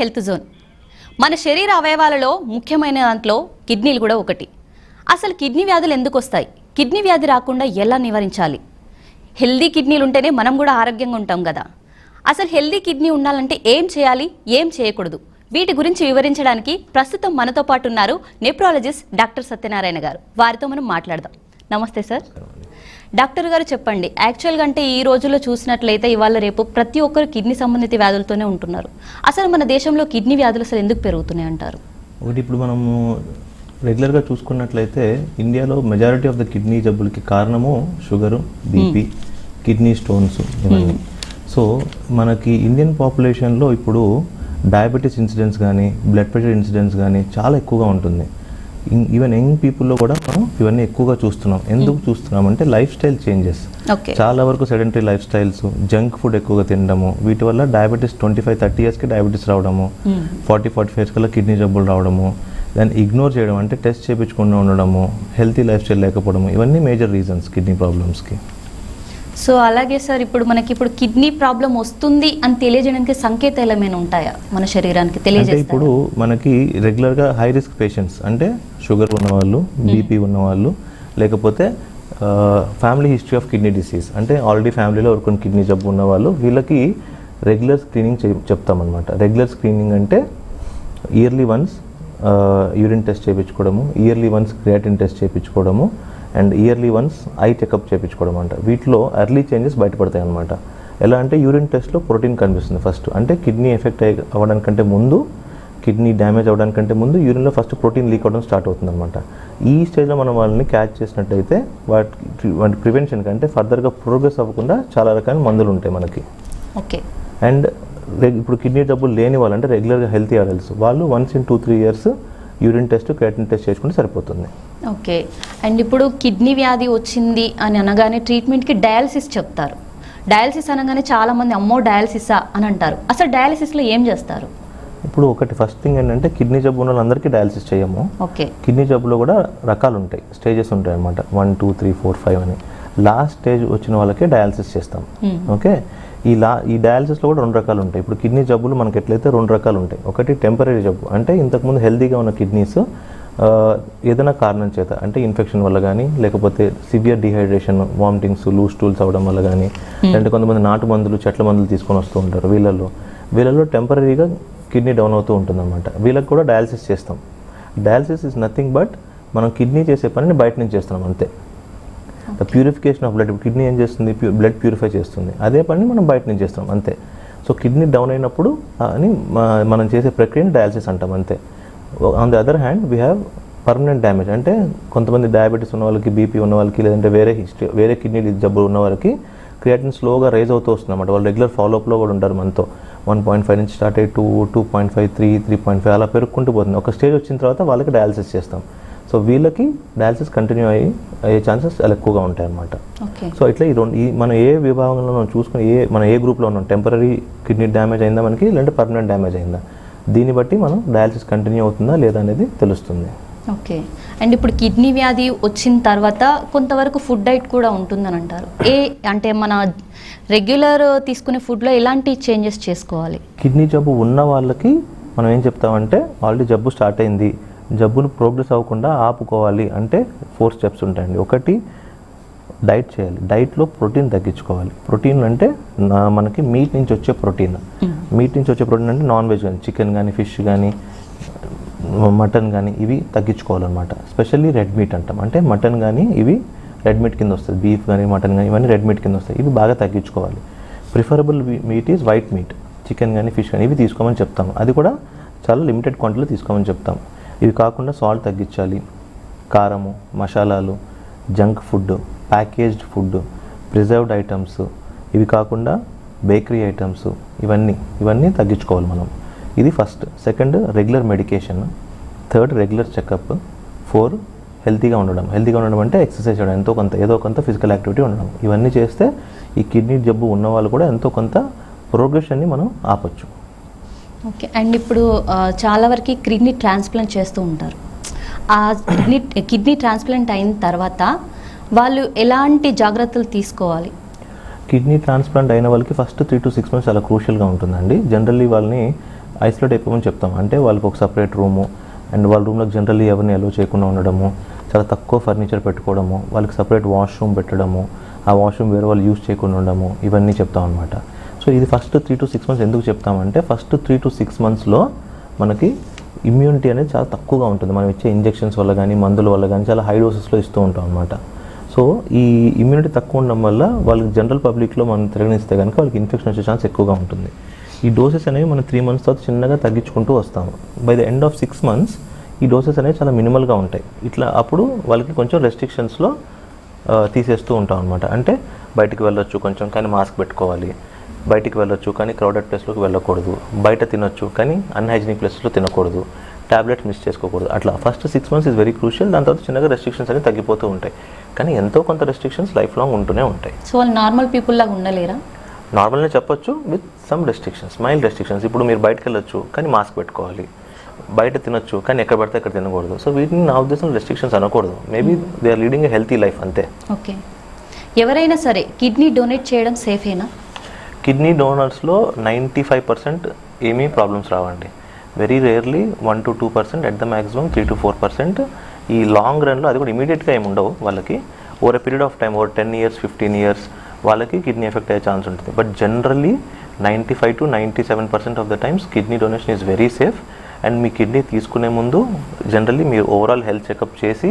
Health zone మన శరీర అవయవాలలో ముఖ్యమైన దాంట్లో కిడ్నీలు కూడా ఒకటి. అసలు కిడ్నీ వ్యాధులు ఎందుకు వస్తాయి? కిడ్నీ వ్యాధి రాకుండా ఎలా నివారించాలి? హెల్దీ కిడ్నీలు ఉంటేనే మనం కూడా ఆరోగ్యంగా ఉంటాం కదా. అసలు హెల్దీ కిడ్నీ ఉండాలంటే ఏం చేయాలి, ఏం చేయకూడదు? వీటి గురించి వివరించడానికి ప్రస్తుతం మనతో పాటు ఉన్నారు నెఫ్రాలజిస్ట్ డాక్టర్ సత్యనారాయణ గారు. వారితో మనం మాట్లాడదాం. నమస్తే సార్. డాక్టర్ గారు చెప్పండి, యాక్చువల్గా అంటే ఈ రోజుల్లో చూసినట్లయితే ఇవాళ రేపు ప్రతి ఒక్కరు కిడ్నీ సంబంధిత వ్యాధులతోనే ఉంటున్నారు. అసలు మన దేశంలో కిడ్నీ వ్యాధులు అసలు ఎందుకు పెరుగుతున్నాయి అంటారు? ఒకటి, ఇప్పుడు మనము రెగ్యులర్గా చూసుకున్నట్లయితే ఇండియాలో మెజారిటీ ఆఫ్ ద కిడ్నీ జబ్బులకి కారణము షుగరు, బీపీ, కిడ్నీ స్టోన్స్ ఇవన్నీ. సో మనకి ఇండియన్ పాపులేషన్లో ఇప్పుడు డయాబెటీస్ ఇన్సిడెంట్స్ కానీ, బ్లడ్ ప్రెషర్ ఇన్సిడెంట్స్ కానీ చాలా ఎక్కువగా ఉంటుంది. ఈవెన్ యంగ్ పీపుల్లో కూడా మనం ఇవన్నీ ఎక్కువగా చూస్తున్నాం. ఎందుకు చూస్తున్నాం అంటే లైఫ్ స్టైల్ చేంజెస్. చాలా వరకు sedentary life styles, junk food ఎక్కువగా తినడము, వీటి వల్ల డయాబెటీస్ 25-30 ఇయర్స్కి డయాబెటీస్ రావడము, 40-45 ఇయర్స్ కల్లా కిడ్నీ జబ్బులు రావడము, దాన్ని ఇగ్నోర్ చేయడం అంటే టెస్ట్ చేయించకుండా ఉండడము, హెల్తీ లైఫ్ స్టైల్ లేకపోవడము, ఇవన్నీ మేజర్ రీజన్స్ కిడ్నీ ప్రాబ్లమ్స్కి. సో అలాగే సార్, ఇప్పుడు కిడ్నీ ప్రాబ్లం వస్తుంది అని తెలియజేయడానికి సంకేతాలు ఏమైనా ఉంటాయా మన శరీరానికి తెలియజేస్తారా? ఇప్పుడు మనకి రెగ్యులర్గా హై రిస్క్ పేషెంట్స్ అంటే షుగర్ ఉన్నవాళ్ళు, బీపీ ఉన్నవాళ్ళు, లేకపోతే family history of kidney disease అంటే ఆల్రెడీ ఫ్యామిలీలో ఎవరికొని కిడ్నీ జబ్బు ఉన్నవాళ్ళు, వీళ్ళకి రెగ్యులర్ స్క్రీనింగ్ చెప్తామన్నమాట. రెగ్యులర్ స్క్రీనింగ్ అంటే ఇయర్లీ వన్స్ యూరిన్ టెస్ట్ చేయించుకోవడము, ఇయర్లీ వన్స్ క్రియాటిన్ టెస్ట్ చేయించుకోవడము, and yearly once eye checkup చేయించుకోవడం అంట. వీటిలో ఎర్లీ చేంజెస్ బయటపడతాయి అనమాట. ఎలా అంటే యూరిన్ టెస్ట్లో ప్రోటీన్ కనిపిస్తుంది ఫస్ట్. అంటే కిడ్నీ ఎఫెక్ట్ అవ్వడానికంటే ముందు, కిడ్నీ డ్యామేజ్ అవ్వడానికంటే ముందు యూరిన్లో ఫస్ట్ ప్రోటీన్ లీక్ అవ్వడం స్టార్ట్ అవుతుంది అనమాట. ఈ స్టేజ్లో మనం వాళ్ళని క్యాచ్ చేసినట్టయితే వాటి ప్రివెన్షన్కి అంటే ఫర్దర్గా ప్రోగ్రెస్ అవ్వకుండా చాలా రకాల మందులు ఉంటాయి మనకి. ఓకే. అండ్ ఇప్పుడు కిడ్నీ జబ్బులు లేని వాళ్ళు అంటే రెగ్యులర్గా హెల్తీ అడల్ట్స్, వాళ్ళు once in 2-3 years urine test, creatine test చేసుకుంటే సరిపోతుంది. ఓకే. అండ్ ఇప్పుడు కిడ్నీ వ్యాధి వచ్చింది అని అనగానే ట్రీట్మెంట్కి డయాలసిస్ చెప్తారు. డయాలసిస్ అనగానే చాలామంది అమ్మో డయాలసిసా అని అంటారు. అసలు డయాలసిస్లో ఏం చేస్తారు? ఇప్పుడు ఒకటి ఫస్ట్ థింగ్ ఏంటంటే కిడ్నీ జబ్బు ఉన్న వాళ్ళందరికీ డయాలసిస్ చేయము. ఓకే. కిడ్నీ జబ్బులో కూడా రకాలు ఉంటాయి, స్టేజెస్ ఉంటాయి అనమాట. 1, 2, 3, 4, 5 అని. లాస్ట్ స్టేజ్ వచ్చిన వాళ్ళకే డయాలసిస్ చేస్తాం. ఓకే. ఈ డయాలసిస్లో కూడా 2 రకాలు ఉంటాయి. ఇప్పుడు కిడ్నీ జబ్బులు మనకి ఎట్లయితే 2 రకాలు ఉంటాయి. ఒకటి టెంపరీ జబ్బు అంటే ఇంతకుముందు హెల్తీగా ఉన్న కిడ్నీస్ ఏదైనా కారణం చేత అంటే ఇన్ఫెక్షన్ వల్ల కానీ, లేకపోతే severe dehydration, vomitings, loose stools అవ్వడం వల్ల కానీ, లేదంటే కొంతమంది నాటు మందులు, చెట్ల మందులు తీసుకొని వస్తూ ఉంటారు. వీళ్ళలో టెంపరీగా కిడ్నీ డౌన్ అవుతూ ఉంటుందన్నమాట. వీళ్ళకి కూడా డయాలసిస్ చేస్తాం. డయాలసిస్ ఇస్ నథింగ్ బట్ మనం కిడ్నీ చేసే పనిని బయట నుంచి చేస్తున్నాం అంతే. The purification of blood. Kidney ఏం చేస్తుంది? బ్లడ్ ప్యూరిఫై చేస్తుంది. అదే పని మనం బయట నుంచి చేస్తాం అంతే. సో కిడ్నీ డౌన్ అయినప్పుడు అని మనం చేసే ప్రక్రియని డయాలసిస్ అంటాం అంతే. On the other hand we have permanent damage. అంటే కొంతమంది డయాబెటీస్ ఉన్న వాళ్ళకి, బీపీ ఉన్న వాళ్ళకి, లేదంటే వేరే కిడ్నీ జబ్బులు ఉన్న వాళ్ళకి క్రియాటిన్ స్లోగా రైజ్ అవుతూ వస్తుంది అన్నమాట. వాళ్ళు రెగ్యులర్ ఫాలోఅప్లో కూడా ఉంటారు మనతో. 1.5 నుంచి స్టార్ట్ అయ్యి 2, 2.5, 3, 3.5 అలా పెరుగుకుంటూ పోతుంది. ఒక స్టేజ్ వచ్చిన తర్వాత వాళ్ళకి డయాలసిస్ చేస్తాం. సో వీళ్ళకి డయాలసిస్ కంటిన్యూ అయ్యే ఛాన్సెస్ చాలా ఎక్కువగా ఉంటాయి అన్నమాట. సో ఇట్లా మనం ఏ విభాగంలో మనం చూసుకుని మన ఏ గ్రూప్లో ఉన్నాం, టెంపరీ కిడ్నీ డ్యామేజ్ అయిందా మనకి, లేదంటే పర్మనెంట్ డ్యామేజ్ అయిందా, దీన్ని బట్టి మనం డయాలసిస్ కంటిన్యూ అవుతుందా లేదా అనేది తెలుస్తుంది. ఓకే. అండ్ ఇప్పుడు కిడ్నీ వ్యాధి వచ్చిన తర్వాత కొంతవరకు ఫుడ్ డైట్ కూడా ఉంటుందని అంటారు. అంటే మన రెగ్యులర్ తీసుకునే ఫుడ్లో ఎలాంటి చేంజెస్ చేసుకోవాలి? కిడ్నీ జబ్బు ఉన్న వాళ్ళకి మనం ఏం చెప్తామంటే, ఆల్రెడీ జబ్బు స్టార్ట్ అయింది, జబ్బును ప్రోగ్రెస్ అవ్వకుండా ఆపుకోవాలి అంటే 4 స్టెప్స్ ఉంటాయండి. ఒకటి, డైట్ చేయాలి. డైట్లో ప్రోటీన్ తగ్గించుకోవాలి. ప్రోటీన్ అంటే మనకి మీట్ నుంచి వచ్చే ప్రోటీన్. మీట్ నుంచి వచ్చే ప్రోటీన్ అంటే నాన్ వెజ్ కానీ, చికెన్ కానీ, ఫిష్ కానీ, మటన్ కానీ, ఇవి తగ్గించుకోవాలన్నమాట. స్పెషల్లీ రెడ్ మీట్ అంటాం. అంటే మటన్ కానీ ఇవి రెడ్ మీట్ కింద వస్తుంది. బీఫ్ కానీ, మటన్ కానీ ఇవన్నీ రెడ్ మీట్ కింద వస్తాయి. ఇవి బాగా తగ్గించుకోవాలి. Preferable meet is white meet. Chicken కానీ, ఫిష్ కానీ ఇవి తీసుకోమని చెప్తాము. అది కూడా చాలా లిమిటెడ్ క్వాంటిటీలో తీసుకోమని చెప్తాము. ఇవి కాకుండా సాల్ట్ తగ్గించాలి, కారము, మసాలాలు, junk food, packaged food, preserved items, ఇవి కాకుండా బేకరీ ఐటమ్స్, ఇవన్నీ తగ్గించుకోవాలి మనం. ఇది first. Second, regular medication. Third, regular checkup. 4, హెల్తీగా ఉండడం. హెల్తీగా ఉండడం అంటే ఎక్సర్సైజ్ చేయడం, ఏదో కొంత ఫిజికల్ యాక్టివిటీ ఉండడం. ఇవన్నీ చేస్తే ఈ కిడ్నీ జబ్బు ఉన్న వాళ్ళు కూడా ఎంతో కొంత ప్రోగ్రెషన్ని మనం ఆపచ్చు. ఓకే. అండ్ ఇప్పుడు చాలా వరకు కిడ్నీ ట్రాన్స్ప్లాంట్ చేస్తూ ఉంటారు. ఆ కిడ్నీ ట్రాన్స్ప్లాంట్ అయిన తర్వాత వాళ్ళు ఎలాంటి జాగ్రత్తలు తీసుకోవాలి? కిడ్నీ ట్రాన్స్ప్లాంట్ అయిన వాళ్ళకి ఫస్ట్ 3 to 6 months చాలా క్రూషియల్గా ఉంటుందండి. జనరల్లీ వాళ్ళని ఐసోలేట్ అయిపోమని చెప్తాం. అంటే వాళ్ళకి ఒక సపరేట్ రూము, అండ్ వాళ్ళ రూమ్లోకి జనరల్లీ ఎవరిని అలో చేయకుండా ఉండడము, చాలా తక్కువ ఫర్నిచర్ పెట్టుకోవడము, వాళ్ళకి సపరేట్ వాష్రూమ్ పెట్టడము, ఆ వాష్రూమ్ వేరే వాళ్ళు యూజ్ చేయకుండా ఉండడము, ఇవన్నీ చెప్తాం అనమాట. సో ఇది ఫస్ట్ 3 to 6 months ఎందుకు చెప్తామంటే, ఫస్ట్ 3 to 6 monthsలో మనకి ఇమ్యూనిటీ అనేది చాలా తక్కువగా ఉంటుంది. మనం ఇచ్చే ఇంజెక్షన్స్ వల్ల కానీ మందుల వల్ల కానీ చాలా హై డోసెస్లో ఇస్తూ ఉంటాం అనమాట. సో ఈ ఇమ్యూనిటీ తక్కువ ఉండడం వల్ల వాళ్ళకి జనరల్ పబ్లిక్లో మనం తిరగనిస్తే కనుక వాళ్ళకి ఇన్ఫెక్షన్ వచ్చే ఛాన్స్ ఎక్కువగా ఉంటుంది. ఈ డోసెస్ అనేవి మనం 3 months తర్వాత చిన్నగా తగ్గించుకుంటూ వస్తాము. By the end of 6 months ఈ డోసెస్ అనేవి చాలా మినిమల్గా ఉంటాయి. ఇట్లా అప్పుడు వాళ్ళకి కొంచెం రెస్ట్రిక్షన్స్లో తీసేస్తూ ఉంటాం అనమాట. అంటే బయటికి వెళ్ళొచ్చు కొంచెం, కానీ మాస్క్ పెట్టుకోవాలి, బయటికి వెళ్ళొచ్చు కానీ క్రౌడెడ్ ప్లేస్లోకి వెళ్ళకూడదు, బయట తినొచ్చు కానీ అన్హైజీనిక్ ప్లేస్లో తినకూడదు, ట్యాబ్లెట్స్ మిస్ చేసుకోకూడదు. అట్లా first 6 months is very crucial. దాని తర్వాత చిన్నగా రెస్ట్రిక్షన్స్ అనేవి తగ్గిపోతూ ఉంటాయి. కానీ ఎంతో కొంత రెస్ట్రిక్షన్స్ లైఫ్ లాంగ్ ఉంటూనే ఉంటాయి. సో వాళ్ళు నార్మల్ పీపుల్ లాగా ఉండలేరా? నార్మల్నే చెప్పొచ్చు, with some restrictions, mild restrictions. ఇప్పుడు మీరు బయటకు వెళ్ళొచ్చు కానీ మాస్క్ పెట్టుకోవాలి, బయట తినొచ్చు కానీ ఎక్కడ పడితే అక్కడ తినకూడదు. సో వీటిని నా ఉద్దేశం రెస్ట్రిక్షన్స్ అనకూడదు. Maybe they are leading a healthy life, అంతే. ఓకే. ఎవరైనా సరే కిడ్నీ డొనేట్ చేయడం సేఫేనా? కిడ్నీ డోనర్స్లో 95% ఏమీ ప్రాబ్లమ్స్ రావండి. Very rarely 1 to 2%, at the maximum 3 to 4%. ఈ లాంగ్ రన్లో అది కూడా ఇమీడియట్గా ఏమి ఉండవు వాళ్ళకి. Over a period of time, over 10 years 15 years వాళ్ళకి కిడ్నీ ఎఫెక్ట్ అయ్యే ఛాన్స్ ఉంటుంది. But generally 95 to 97% of the times kidney donation is very safe. And me kidney తీసుకునే ముందు జనరల్లీ మీరు ఓవరాల్ హెల్త్ చెకప్ చేసి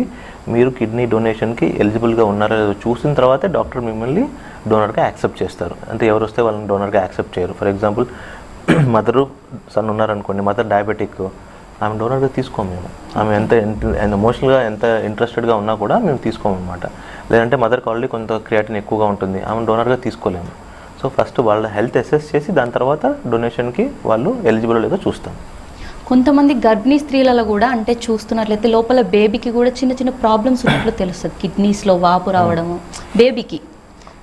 మీరు కిడ్నీ డొనేషన్కి ఎలిజిబుల్గా ఉన్నారో లేదో చూసిన తర్వాతే డాక్టర్ మిమ్మల్ని డోనర్గా యాక్సెప్ట్ చేస్తారు. అంటే ఎవరు వస్తే వాళ్ళని డోనర్గా యాక్సెప్ట్ చేయరు. ఫర్ ఎగ్జాంపుల్ మదరు సన్ ఉన్నారనుకోండి, మదర్ డయాబెటిక్, ఆమె డోనర్గా తీసుకోము మేము. ఆమె ఎంత ఎమోషనల్గా ఎంత ఇంట్రెస్టెడ్గా ఉన్నా కూడా మేము తీసుకోము అనమాట. లేదంటే మదర్కి ఆల్రెడీ కొంత క్రియాటిన్ ఎక్కువగా ఉంటుంది, ఆమె డోనర్గా తీసుకోలేము. సో ఫస్ట్ వాళ్ళ హెల్త్ అసెస్ చేసి దాని తర్వాత డొనేషన్కి వాళ్ళు ఎలిజిబుల్ లేదో చూస్తాం. కొంతమంది గర్భిణీ స్త్రీలలో కూడా అంటే చూస్తున్నట్లయితే లోపల బేబీకి కూడా చిన్న చిన్న ప్రాబ్లమ్స్ ఉన్నట్లు తెలుస్తుంది. కిడ్నీస్లో వాపు రావడము బేబీకి.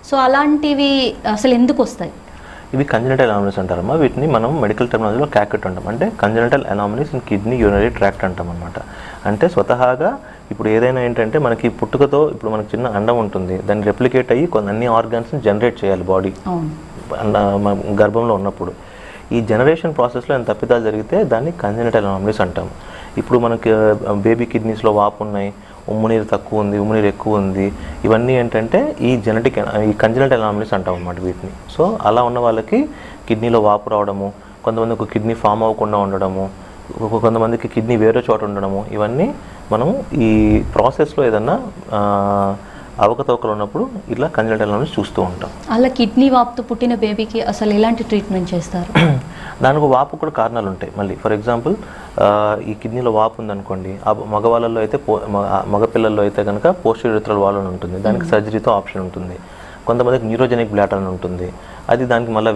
సో అలాంటివి అసలు ఎందుకు వస్తాయి? ఇవి కంజనిటల్ అనామలీస్ అంటారమ్మా. వీటిని మనం మెడికల్ టెర్మినాలజీలో క్యాకెట్ అంటాం. అంటే congenital anomalies in kidney urinary tract అంటాం అనమాట. అంటే స్వతహాగా ఇప్పుడు ఏదైనా ఏంటంటే మనకి పుట్టుకతో ఇప్పుడు మనకి చిన్న అండం ఉంటుంది, దాన్ని రెప్లికేట్ అయ్యి అన్ని ఆర్గాన్స్ని జనరేట్ చేయాలి బాడీ గర్భంలో ఉన్నప్పుడు. ఈ జనరేషన్ ప్రాసెస్లో ఎంత తప్పిదాలు జరిగితే దాన్ని కంజనిటల్ అనామలీస్ అంటాం. ఇప్పుడు మనకి బేబీ కిడ్నీస్లో వాపు ఉన్నాయి, ఉమ్మునీరు తక్కువ ఉంది, ఉమ్మునీరు ఎక్కువ ఉంది, ఇవన్నీ ఏంటంటే ఈ కంజనిటల్ అనామలీస్ అంటాం అన్నమాట వీటిని. సో అలా ఉన్న వాళ్ళకి కిడ్నీలో వాపు రావడము, కొంతమంది ఒక కిడ్నీ ఫామ్ అవ్వకుండా ఉండడము, కొంతమందికి కిడ్నీ వేరే చోట ఉండడము, ఇవన్నీ మనం ఈ ప్రాసెస్లో ఏదన్నా అవకతవకలు ఉన్నప్పుడు ఇట్లా కంజనిటల్ అనామలీస్ చూస్తూ ఉంటాం. అలా కిడ్నీ వాపుతో పుట్టిన బేబీకి అసలు ఎలాంటి ట్రీట్మెంట్ చేస్తారు? దానికి వాపు కూడా కారణాలు ఉంటాయి. మళ్ళీ ఫర్ ఎగ్జాంపుల్ ఈ కిడ్నీలో వాపు ఉందనుకోండి, మగవాళ్ళల్లో అయితే మగపిల్లల్లో అయితే కనుక పోస్టీరియర్ యూరిథ్రల్ వాల్వ్ అని ఉంటుంది, దానికి సర్జరీతో ఆప్షన్ ఉంటుంది. కొంతమందికి న్యూరోజెనిక్ బ్లాడర్ అని ఉంటుంది, అది దానికి మళ్ళీ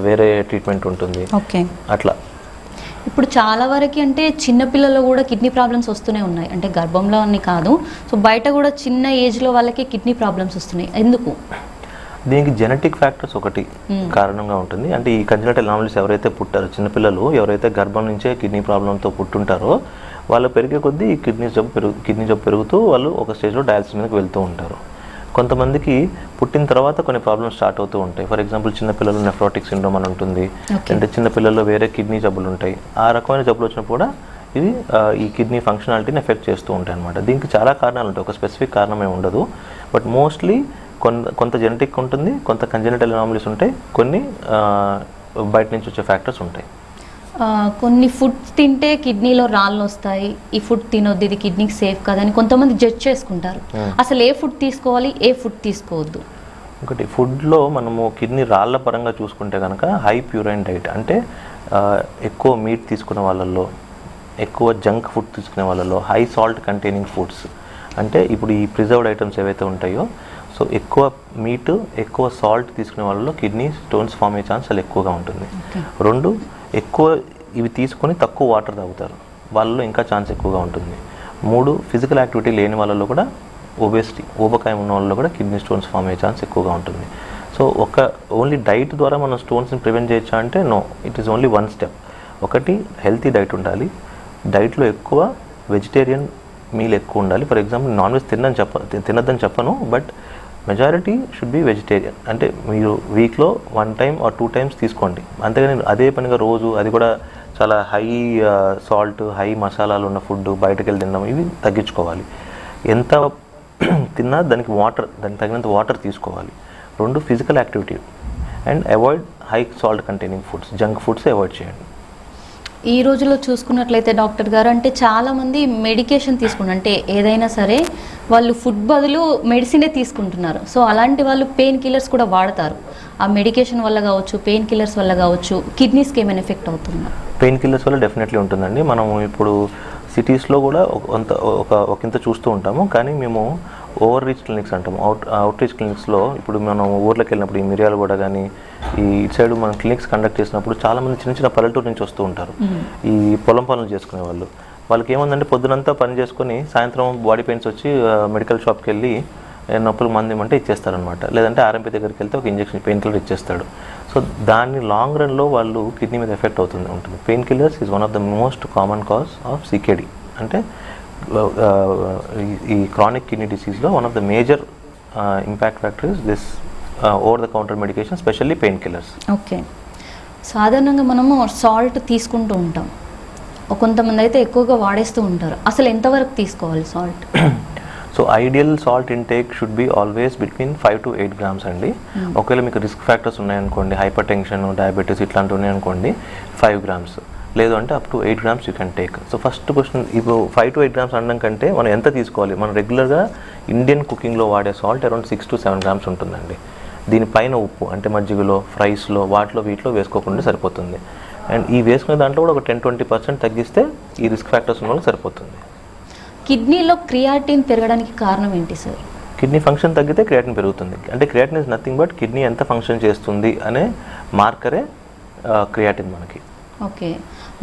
వేరే ట్రీట్మెంట్ ఉంటుంది. ఓకే. అట్లా ఇప్పుడు చాలా వరకు అంటే చిన్నపిల్లల్లో కూడా కిడ్నీ ప్రాబ్లమ్స్ వస్తూనే ఉన్నాయి. అంటే గర్భంలో అని కాదు, సో బయట కూడా చిన్న ఏజ్లో వాళ్ళకి కిడ్నీ ప్రాబ్లమ్స్ వస్తున్నాయి. ఎందుకు? దీనికి జెనెటిక్ ఫ్యాక్టర్స్ ఒకటి కారణంగా ఉంటుంది. అంటే ఈ కంజనిటల్ అనామలీస్ ఎవరైతే పుట్టారో, చిన్నపిల్లలు ఎవరైతే గర్భం నుంచే కిడ్నీ ప్రాబ్లంతో పుట్టుంటారో వాళ్ళు పెరిగే కొద్దీ ఈ కిడ్నీ జబ్బు పెరుగుతూ వాళ్ళు ఒక స్టేజ్లో డయాలసిస్ మీదకి వెళ్తూ ఉంటారు. కొంతమందికి పుట్టిన తర్వాత కొన్ని ప్రాబ్లమ్స్ స్టార్ట్ అవుతూ ఉంటాయి. ఫర్ ఎగ్జాంపుల్ చిన్నపిల్లలు నెఫ్రోటిక్ సిండ్రోమ్ అని ఉంటుంది, అంటే చిన్నపిల్లల్లో వేరే కిడ్నీ జబ్బులు ఉంటాయి. ఆ రకమైన జబ్బులు వచ్చినప్పుడు కూడా ఇది ఈ కిడ్నీ ఫంక్షనాలిటీని ఎఫెక్ట్ చేస్తూ ఉంటాయి అన్నమాట. దీనికి చాలా కారణాలు ఉంటాయి, ఒక స్పెసిఫిక్ కారణమే ఉండదు. బట్ మోస్ట్లీ కొంత జెనెటిక్ ఉంటుంది, కొంత కంజనిటల్ అనామలీస్ ఉంటాయి, కొన్ని బయట నుంచి వచ్చే ఫ్యాక్టర్స్ ఉంటాయి. కొన్ని ఫుడ్స్ తింటే కిడ్నీలో రాళ్ళు వస్తాయి, ఈ ఫుడ్ తినొద్దు, ఇది కిడ్నీకి సేఫ్ కాదని కొంతమంది జడ్జ్ చేసుకుంటారు. అసలు ఏ ఫుడ్ తీసుకోవాలి, ఏ ఫుడ్ తీసుకోవద్దు? ఒకటి ఫుడ్లో మనము కిడ్నీ రాళ్ళ పరంగా చూసుకుంటే కనుక హై ప్యూరైన్ డైట్, అంటే ఎక్కువ మీట్ తీసుకునే వాళ్ళల్లో, ఎక్కువ జంక్ ఫుడ్ తీసుకునే వాళ్ళలో, హై సాల్ట్ కంటైనింగ్ ఫుడ్స్, అంటే ఇప్పుడు ఈ ప్రిజర్వ్డ్ ఐటమ్స్ ఏవైతే ఉంటాయో, సో ఎక్కువ మీట్ ఎక్కువ సాల్ట్ తీసుకునే వాళ్ళలో కిడ్నీ స్టోన్స్ ఫామ్ అయ్యే ఛాన్స్ చాలా ఎక్కువగా ఉంటుంది. 2, ఎక్కువ ఇవి తీసుకొని తక్కువ వాటర్ తాగుతారు వాళ్ళలో ఇంకా ఛాన్స్ ఎక్కువగా ఉంటుంది. 3, ఫిజికల్ యాక్టివిటీ లేని వాళ్ళలో కూడా ఊబకాయం ఉన్న వాళ్ళలో కూడా కిడ్నీ స్టోన్స్ ఫామ్ అయ్యే ఛాన్స్ ఎక్కువగా ఉంటుంది. సో ఓన్లీ డైట్ ద్వారా మనం స్టోన్స్ని ప్రివెంట్ చేయొచ్చా అంటే no, it is only 1 step. ఒకటి హెల్తీ డైట్ ఉండాలి, డైట్లో ఎక్కువ వెజిటేరియన్ మీల్ ఎక్కువ ఉండాలి. ఫర్ ఎగ్జాంపుల్ నాన్ వెజ్ తినద్దని చెప్పను, but majority should be vegetarian. అంటే మీరు వీక్లో 1 time or 2 times తీసుకోండి, అంతేగాని అదే పనిగా రోజు, అది కూడా చాలా హై సాల్ట్ హై మసాలాలు ఉన్న ఫుడ్ బయటకు వెళ్ళి తినడం ఇవి తగ్గించుకోవాలి. ఎంత తిన్నా దానికి తగినంత వాటర్ తీసుకోవాలి. 2 physical activity and avoid high salt containing foods, junk foods avoid చేయండి. ఈ రోజుల్లో చూసుకున్నట్లయితే డాక్టర్ గారు అంటే చాలామంది మెడికేషన్ తీసుకుంటారు, అంటే ఏదైనా సరే వాళ్ళు ఫుడ్ బదులు మెడిసినే తీసుకుంటున్నారు. సో అలాంటి వాళ్ళు పెయిన్ కిల్లర్స్ కూడా వాడతారు. ఆ మెడికేషన్ వల్ల కావచ్చు, పెయిన్ కిల్లర్స్ వల్ల కావచ్చు, కిడ్నీస్కి ఏమైనా ఎఫెక్ట్ అవుతుందా? పెయిన్ కిల్లర్స్ వల్ల డెఫినెట్లీ ఉంటుందండి. మనం ఇప్పుడు సిటీస్లో కూడా ఒకంత చూస్తూ ఉంటాము, కానీ మేము ఓవర్ రీచ్ క్లినిక్స్ అంటాము. అవుట్ రీచ్ క్లినిక్స్లో ఇప్పుడు మనం ఊర్లోకి వెళ్ళినప్పుడు ఈ మిర్యాలగూడ కానీ ఇటు సైడ్ మనం క్లినిక్స్ కండక్ట్ చేసినప్పుడు చాలామంది చిన్న చిన్న పల్లెటూరు నుంచి వస్తూ ఉంటారు. ఈ పొలం పనులు చేసుకునే వాళ్ళకి ఏముందంటే పొద్దునంతా పని చేసుకొని సాయంత్రం బాడీ పెయిన్స్ వచ్చి మెడికల్ షాప్కి వెళ్ళి నొప్పులు మంది ఇవ్వమంటే ఇచ్చేస్తారనమాట. లేదంటే ఆర్ఎంపీ దగ్గరికి వెళ్తే ఒక ఇంజెక్షన్ పెయిన్ కిల్లర్ ఇచ్చేస్తాడు. సో దాన్ని లాంగ్ రన్లో వాళ్ళు కిడ్నీ మీద ఎఫెక్ట్ ఉంటుంది. Painkillers is one of the most common cause of CKD. అంటే ఈ క్రానిక్ కిడ్నీ డిసీజ్లో one of the major impact factor is this over the counter medication, specially painkillers. Okay, సాధారణంగా మనము salt తీసుకుంటూ ఉంటాం, కొంతమంది అయితే ఎక్కువగా వాడేస్తూ ఉంటారు. అసలు ఎంతవరకు తీసుకోవాలి salt? So ideal salt intake should be always between 5 to 8 grams అండి. ఒకవేళ మీకు రిస్క్ ఫ్యాక్టర్స్ ఉన్నాయనుకోండి, హైపర్ టెన్షన్, డయాబెటీస్ ఇట్లాంటివి ఉన్నాయనుకోండి 5 grams, లేదు అంటే up to 8 grams you can take. So first question, ఇప్పుడు 5 to 8 grams అనడం కంటే మనం ఎంత తీసుకోవాలి? మనం రెగ్యులర్గా ఇండియన్ కుకింగ్లో వాడే సాల్ట్ అరౌండ్ 6 to 7 grams ఉంటుందండి. దీనిపైన ఉప్పు అంటే మజ్జిగలో, ఫ్రైస్లో, వీటిలో వేసుకోకుండా సరిపోతుంది. అండ్ ఈ వేసుకునే దాంట్లో కూడా ఒక 10-20% తగ్గిస్తే ఈ రిస్క్ ఫ్యాక్టర్స్ ఉన్న వాళ్ళకి సరిపోతుంది. కిడ్నీలో క్రియాటిన్ పెరగడానికి కారణం ఏంటి సార్? కిడ్నీ ఫంక్షన్ తగ్గితే క్రియాటిన్ పెరుగుతుంది. అంటే creatine is nothing but kidney ఎంత ఫంక్షన్ చేస్తుంది అనే మార్కరే క్రియాటిన్ మనకి. ఓకే,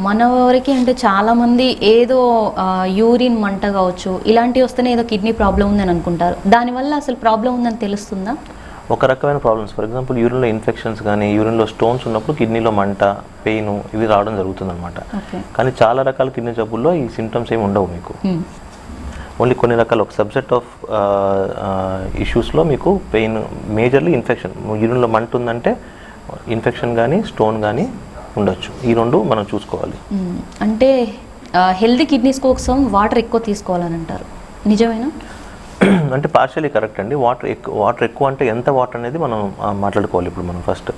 మన వరకు అంటే చాలామంది ఏదో యూరిన్ మంట కావచ్చు ఇలాంటివి వస్తేనే ఏదో కిడ్నీ ప్రాబ్లం ఉందని అనుకుంటారు. దానివల్ల అసలు ప్రాబ్లం ఉందని తెలుస్తుందా? ఒక రకమైన ప్రాబ్లమ్స్, ఫర్ ఎగ్జాంపుల్ యూరిన్లో ఇన్ఫెక్షన్స్ కానీ, యూరిన్లో స్టోన్స్ ఉన్నప్పుడు కిడ్నీలో మంట, పెయిన్ ఇవి రావడం జరుగుతుందన్నమాట. కానీ చాలా రకాల కిడ్నీ జబ్బుల్లో ఈ సిమ్టమ్స్ ఏమి ఉండవు మీకు. ఓన్లీ కొన్ని రకాల ఒక సబ్సెట్ ఆఫ్ ఇష్యూస్లో మీకు పెయిన్, మేజర్లీ ఇన్ఫెక్షన్, యూరిన్లో మంట ఉందంటే ఇన్ఫెక్షన్ కానీ స్టోన్ కానీ ఉండొచ్చు. ఈ 2 మనం చూసుకోవాలి. అంటే హెల్దీ కిడ్నీస్ కోసం వాటర్ ఎక్కువ తీసుకోవాలని అంటారు, నిజమేనా? అంటే పార్షియలీ కరెక్ట్ అండి. వాటర్ ఎక్కువ అంటే ఎంత వాటర్ అనేది మనం మాట్లాడుకోవాలి ఇప్పుడు మనం ఫస్ట్.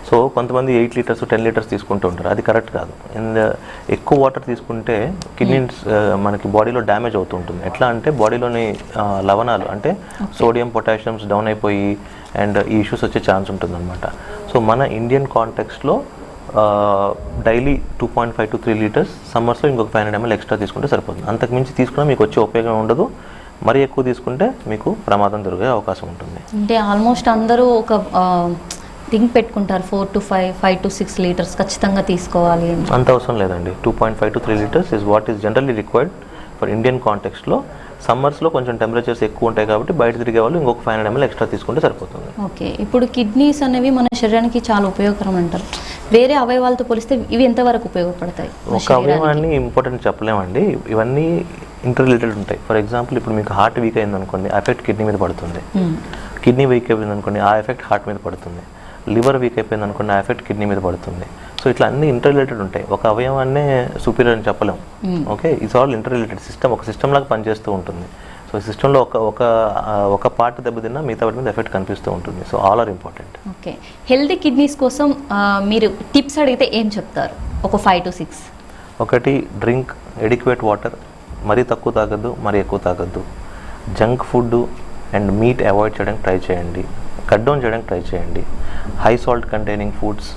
సో కొంతమంది 8 liters 10 liters తీసుకుంటూ ఉంటారు, అది కరెక్ట్ కాదు. అండ్ ఎక్కువ వాటర్ తీసుకుంటే కిడ్నీస్ మనకి బాడీలో డ్యామేజ్ అవుతూ ఉంటుంది. ఎట్లా అంటే బాడీలోని లవణాలు అంటే సోడియం, పొటాషియమ్స్ డౌన్ అయిపోయి అండ్ ఈ ఇష్యూస్ వచ్చే ఛాన్స్ ఉంటుందన్నమాట. సో మన ఇండియన్ కాంటెక్స్ట్లో డైలీ 2.5 to 3 liters, సమ్మర్స్లో ఇంకొక 500 ml ఎక్స్ట్రా తీసుకుంటే సరిపోతుంది. అంతకుమించి తీసుకున్నా మీకు వచ్చే ఉపయోగం ఉండదు. మరీ ఎక్కువ తీసుకుంటే మీకు ప్రమాదం జరిగే అవకాశం ఉంటుంది. అంటే ఆల్మోస్ట్ అందరూ ఒక థింక్ పెట్టుకుంటారు 4 to 5 to 6 liters ఖచ్చితంగా తీసుకోవాలి. అంత అవసరం లేదండి. 2.5 to 3 liters is what is generally required for Indian కాంటెక్స్ట్లో. సమ్మర్స్లో కొంచెం టెంపరేచర్స్ ఎక్కువ ఉంటాయి కాబట్టి బయట తిరిగే వాళ్ళు ఇంకొక 500 ml ఎక్స్ట్రా తీసుకుంటే సరిపోతుంది. ఓకే, ఇప్పుడు కిడ్నీస్ అనేవి మన శరీరానికి చాలా ఉపయోగకరం అంటారు. వేరే అవయవాలతో పోలిస్తే ఇవి ఎంతవరకు ఉపయోగపడతాయి? ఒక అవయవాన్ని ఇంపార్టెంట్ చెప్పలేమండి, ఇవన్నీ ఇంటర్ రిలేటెడ్ ఉంటాయి. ఫర్ ఎగ్జాంపుల్ ఇప్పుడు మీకు హార్ట్ వీక్ అయింది అనుకోండి, ఆ ఎఫెక్ట్ కిడ్నీ మీద పడుతుంది. కిడ్నీ వీక్ అయిపోయింది అనుకోండి, ఆ ఎఫెక్ట్ హార్ట్ మీద పడుతుంది. లివర్ వీక్ అయిపోయింది అనుకోండి, ఆ ఎఫెక్ట్ కిడ్నీ మీద పడుతుంది. సో ఇట్లా అన్ని ఇంటర్ రిలేటెడ్ ఉంటాయి. ఒక అవయవాన్నే సూపీరియర్ అని చెప్పలేము. Okay, it's all inter related system, ఒక సిస్టమ్ లాగా పనిచేస్తూ ఉంటుంది. సో ఈ సిస్టంలో ఒక పార్ట్ దెబ్బతిన్నా మిగతా వాటి మీద ఎఫెక్ట్ కనిపిస్తూ ఉంటుంది. So all are important. Okay, healthy kidneys కోసం మీరు టిప్స్ అడిగితే ఏం చెప్తారు? ఒక 5 to 6. ఒకటి, డ్రింక్ ఎడిక్వేట్ వాటర్. మరీ తక్కువ తాగద్దు, మరీ ఎక్కువ తాగద్దు. Junk food and meat avoid చేయడానికి ట్రై చేయండి, కట్ డౌన్ చేయడానికి ట్రై చేయండి. High salt containing foods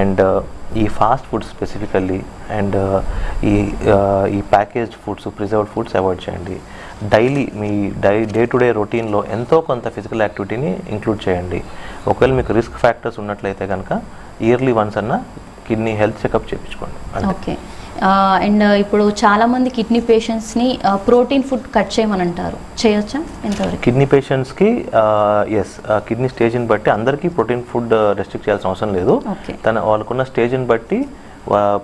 and ఈ ఫాస్ట్ ఫుడ్స్ స్పెసిఫికల్లీ అండ్ ఈ packaged foods, preserved foods avoid చేయండి. డైలీ మీ డే టు డే రొటీన్లో ఎంతో కొంత ఫిజికల్ యాక్టివిటీని ఇంక్లూడ్ చేయండి. ఒకవేళ మీకు రిస్క్ ఫ్యాక్టర్స్ ఉన్నట్లయితే కనుక ఇయర్లీ వన్స్ అన్న కిడ్నీ హెల్త్ చెకప్ చేయించుకోండి. ఓకే, అండ్ ఇప్పుడు చాలామంది కిడ్నీ పేషెంట్స్ని ప్రోటీన్ ఫుడ్ కట్ చేయమని అంటారు, చేయొచ్చా? ఎంతవరకు? కిడ్నీ పేషెంట్స్కి ఎస్, కిడ్నీ స్టేజ్ని బట్టి అందరికీ ప్రోటీన్ ఫుడ్ రెస్ట్రిక్ట్ చేయాల్సిన అవసరం లేదు. వాళ్ళకున్న స్టేజ్ని బట్టి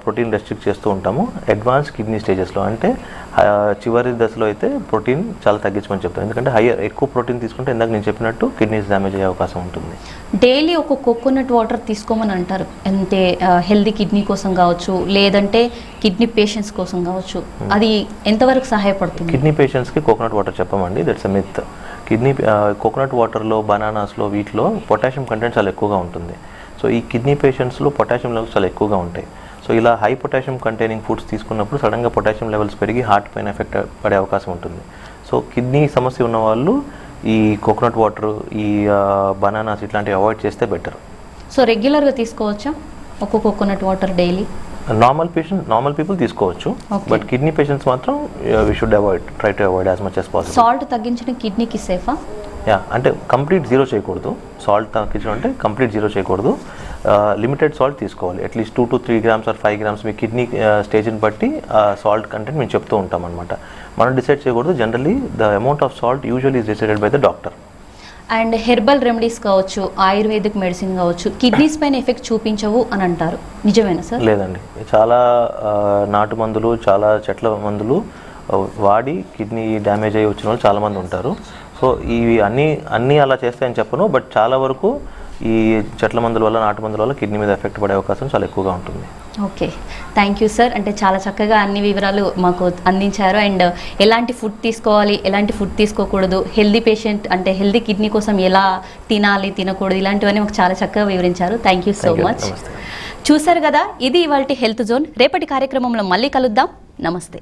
ప్రోటీన్ రెస్ట్రిక్ట్ చేస్తూ ఉంటాము. అడ్వాన్స్ కిడ్నీ స్టేజెస్లో అంటే చివరి దశలో అయితే ప్రోటీన్ చాలా తగ్గించమని చెప్తాం. ఎందుకంటే ఎక్కువ ప్రోటీన్ తీసుకుంటే ఇందాక నేను చెప్పినట్టు కిడ్నీస్ డ్యామేజ్ అయ్యే అవకాశం ఉంటుంది. డైలీ ఒక కోకోనట్ వాటర్ తీసుకోమని అంటారు, అంటే హెల్దీ కిడ్నీ కోసం కావచ్చు, లేదంటే కిడ్నీ పేషెంట్స్ కోసం కావచ్చు, అది ఎంతవరకు సహాయపడుతుంది? కిడ్నీ పేషెంట్స్కి కోకోనట్ వాటర్ చెప్పమండి, దట్స్ ఎ మిత్. కోకోనట్ వాటర్లో, బనానాస్లో, వీటిలో పొటాషియం కంటెంట్ చాలా ఎక్కువగా ఉంటుంది. సో ఈ కిడ్నీ పేషెంట్స్లో పొటాషియం లెవెల్స్ చాలా ఎక్కువగా ఉంటాయి. సో ఇలా హై పొటాషియం కంటైనింగ్ ఫుడ్స్ తీసుకున్నప్పుడు సడన్గా పొటాషియం లెవెల్స్ పెరిగి హార్ట్ పైన ఎఫెక్ట్ పడే అవకాశం ఉంటుంది. సో కిడ్నీ సమస్య ఉన్న వాళ్ళు ఈ కోకోనట్ వాటర్, ఈ బనానాస్ ఇట్లాంటివి అవాయిడ్ చేస్తే బెటర్. సో రెగ్యులర్గా తీసుకోవచ్చా ఒక coconut water daily? Normal people తీసుకోవచ్చు, బట్ కిడ్నీ పేషెంట్స్ మాత్రం we should try to avoid as much as possible. Salt తగ్గించడం కిడ్నీకి సేఫా? అంటే కంప్లీట్ జీరో చేయకూడదు. సాల్ట్ తగ్గించడం అంటే కంప్లీట్ జీరో చేయకూడదు. లిమిటెడ్ సాల్ట్ తీసుకోవాలి. At least 2 to 3 grams or 5 grams మీ కిడ్నీ స్టేజ్ని బట్టి సాల్ట్ కంటెంట్ మేము చెప్తూ ఉంటాం అనమాట. మనం డిసైడ్ చేయకూడదు. Generally the amount of salt usually is decided by the doctor. And herbal remedies కావచ్చు, ఆయుర్వేదిక్ మెడిసిన్ కావచ్చు, కిడ్నీస్ పైన ఎఫెక్ట్ చూపించవు అని అంటారు, నిజమేనా సార్? లేదండి, చాలా నాటు మందులు, చాలా చెట్ల మందులు వాడి కిడ్నీ డ్యామేజ్ అయ్యి వచ్చిన వాళ్ళు చాలామంది ఉంటారు. సో ఇవి అన్నీ అలా చేస్తాయని చెప్పను, బట్ చాలా వరకు ఈ చెట్ల మందుల వల్ల, నాటు మందుల వల్ల కిడ్నీ మీద ఎఫెక్ట్ పడే అవకాశం చాలా ఎక్కువగా ఉంటుంది. Okay, thank you sir. అంటే చాలా చక్కగా అన్ని వివరాలు మాకు అందించారు. అండ్ ఎలాంటి ఫుడ్ తీసుకోవాలి, ఎలాంటి ఫుడ్ తీసుకోకూడదు, హెల్దీ పేషెంట్ అంటే హెల్దీ కిడ్నీ కోసం ఎలా తినాలి, తినకూడదు, ఇలాంటివన్నీ మాకు చాలా చక్కగా వివరించారు. Thank you so much. చూసారు కదా, ఇది ఇవాల్టి హెల్త్ జోన్. రేపటి కార్యక్రమంలో మళ్ళీ కలుద్దాం. నమస్తే.